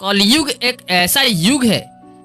कलयुग एक ऐसा युग है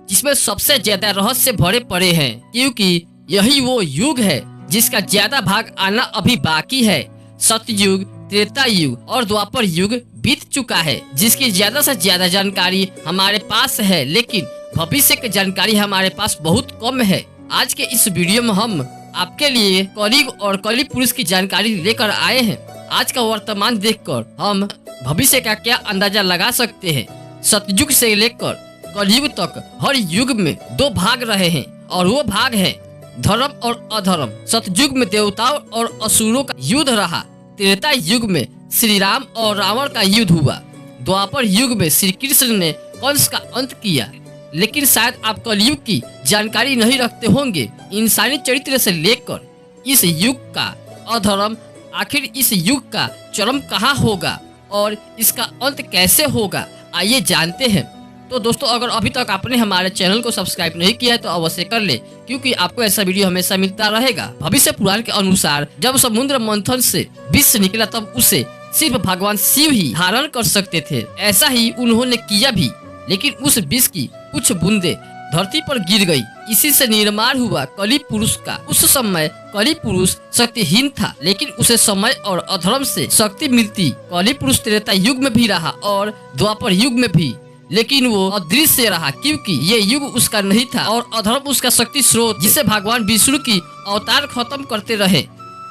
जिसमें सबसे ज्यादा रहस्य भरे पड़े हैं, क्योंकि यही वो युग है जिसका ज्यादा भाग आना अभी बाकी है। सतयुग, त्रेता युग और द्वापर युग बीत चुका है, जिसकी ज्यादा से ज्यादा जानकारी हमारे पास है, लेकिन भविष्य की जानकारी हमारे पास बहुत कम है। आज के इस वीडियो में हम आपके लिए कलयुग और कली पुरुष की जानकारी लेकर आए हैं। आज का वर्तमान देखकर हम भविष्य का क्या अंदाजा लगा सकते हैं। सतयुग से लेकर कलयुग तक हर युग में दो भाग रहे हैं और वो भाग है धर्म और अधर्म। सतयुग में देवताओं और असुरों का युद्ध रहा। त्रेता युग में श्री राम और रावण का युद्ध हुआ। द्वापर युग में श्री कृष्ण ने कंस का अंत किया। लेकिन शायद आप कलयुग की जानकारी नहीं रखते होंगे। इंसानी चरित्र से लेकर इस युग का अधर्म, आखिर इस युग का चरम कहाँ होगा और इसका अंत कैसे होगा, आइए जानते हैं। तो दोस्तों, अगर अभी तक आपने हमारे चैनल को सब्सक्राइब नहीं किया है तो अवश्य कर ले, क्योंकि आपको ऐसा वीडियो हमेशा मिलता रहेगा। भविष्य पुराण के अनुसार जब समुद्र मंथन से विष निकला तब उसे सिर्फ भगवान शिव ही धारण कर सकते थे। ऐसा ही उन्होंने किया भी, लेकिन उस विष की कुछ बूंदे धरती पर गिर गई। इसी से निर्माण हुआ कली पुरुष का। उस समय कली पुरुष शक्तिहीन था, लेकिन उसे समय और अधर्म से शक्ति मिलती। कली पुरुष त्रेता युग में भी रहा और द्वापर युग में भी, लेकिन वो अदृश्य रहा, क्योंकि ये युग उसका नहीं था और अधर्म उसका शक्ति स्रोत, जिसे भगवान विष्णु की अवतार खत्म करते रहे।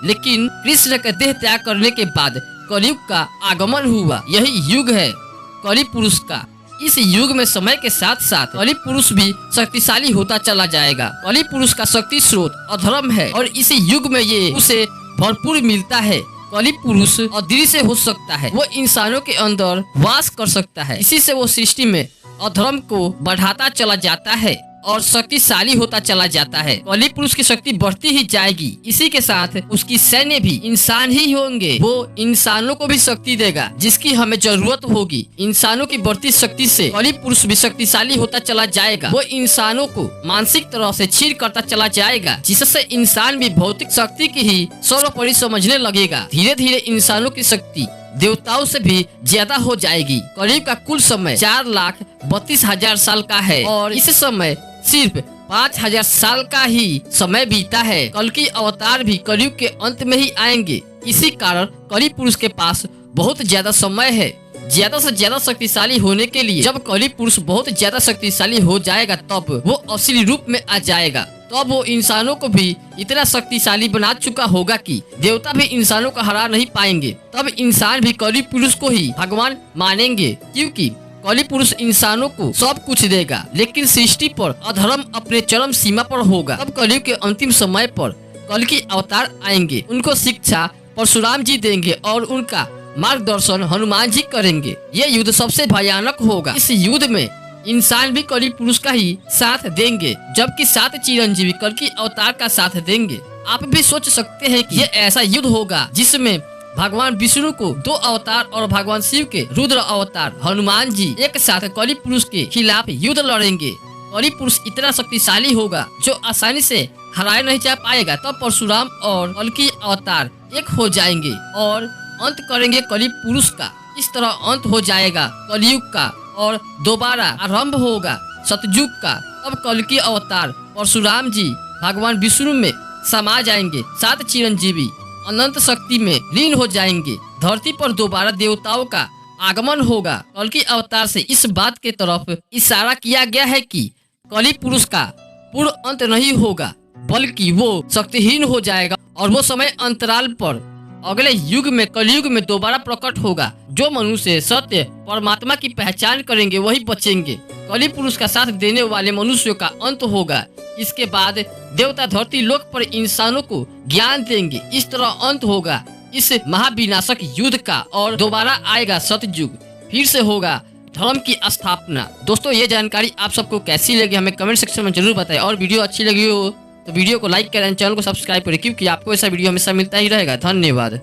लेकिन कृष्ण के देह त्याग करने के बाद कलयुग का आगमन हुआ। यही युग है कली पुरुष का। इस युग में समय के साथ साथ कली पुरुष भी शक्तिशाली होता चला जाएगा। कली पुरुष का शक्ति स्रोत अधर्म है और इसी युग में ये उसे भरपूर मिलता है। कली पुरुष अदृश्य हो सकता है, वो इंसानों के अंदर वास कर सकता है। इसी से वो सृष्टि में अधर्म को बढ़ाता चला जाता है और शक्तिशाली होता चला जाता है। कली पुरुष की शक्ति बढ़ती ही जाएगी। इसी के साथ उसकी सैन्य भी इंसान ही होंगे। वो इंसानों को भी शक्ति देगा जिसकी हमें जरूरत होगी। इंसानों की बढ़ती शक्ति से कली पुरुष भी शक्तिशाली होता चला जाएगा। वो इंसानों को मानसिक तरह से छीन करता चला जाएगा, जिससे इंसान भी भौतिक शक्ति की ही सर्वोपरि समझने लगेगा। धीरे धीरे इंसानों की शक्ति देवताओं से भी ज्यादा हो जाएगी। कलयुग का कुल समय 4,32,000 साल का है और इस समय सिर्फ 5,000 साल का ही समय बीता है। कल की अवतार भी कलयुग के अंत में ही आएंगे। इसी कारण कली पुरुष के पास बहुत ज्यादा समय है ज्यादा से ज्यादा शक्तिशाली होने के लिए। जब कली पुरुष बहुत ज्यादा शक्तिशाली हो जाएगा तब वो असली रूप में आ जाएगा। तब वो इंसानों को भी इतना शक्तिशाली बना चुका होगा कि देवता भी इंसानों को हरा नहीं पाएंगे। तब इंसान भी कली पुरुष को ही भगवान मानेंगे, क्योंकि कली पुरुष इंसानों को सब कुछ देगा। लेकिन सृष्टि पर अधर्म अपने चरम सीमा पर होगा। तब कलयुग के अंतिम समय पर कल की अवतार आएंगे। उनको शिक्षा परशुराम जी देंगे और उनका मार्गदर्शन हनुमान जी करेंगे। ये युद्ध सबसे भयानक होगा। इस युद्ध में इंसान भी कली पुरुष का ही साथ देंगे, जबकि 7 चिरंजीवी कल की अवतार का साथ देंगे। आप भी सोच सकते हैं कि ये ऐसा युद्ध होगा जिसमें भगवान विष्णु को 2 अवतार और भगवान शिव के रुद्र अवतार हनुमान जी एक साथ कली पुरुष के खिलाफ युद्ध लड़ेंगे। कली पुरुष इतना शक्तिशाली होगा जो आसानी से हराया नहीं जा पाएगा। तब परशुराम और कल की अवतार एक हो जाएंगे और अंत करेंगे कली पुरुष का। इस तरह अंत हो जाएगा कलयुग का और दोबारा आरंभ होगा सतयुग का। तब कल की अवतार परशुराम जी भगवान विष्णु में समा जाएंगे। 7 चिरंजीवी अनंत शक्ति में लीन हो जाएंगे। धरती पर दोबारा देवताओं का आगमन होगा। कल की अवतार से इस बात के तरफ इशारा किया गया है कि कली पुरुष का पूर्ण अंत नहीं होगा, बल्कि वो शक्तिहीन हो जाएगा और वो समय अंतराल पर अगले युग में कलयुग में दोबारा प्रकट होगा। जो मनुष्य सत्य परमात्मा की पहचान करेंगे वही बचेंगे। कली पुरुष का साथ देने वाले मनुष्यों का अंत होगा। इसके बाद देवता धरती लोक पर इंसानों को ज्ञान देंगे। इस तरह अंत होगा इस महाविनाशक युद्ध का और दोबारा आएगा सतयुग। फिर से होगा धर्म की स्थापना। दोस्तों, ये जानकारी आप सबको कैसी लगी हमें कमेंट सेक्शन में जरूर बताएं और वीडियो अच्छी लगी हो तो वीडियो को लाइक करें, चैनल को सब्सक्राइब करें, क्योंकि आपको ऐसा वीडियो हमेशा मिलता ही रहेगा। धन्यवाद।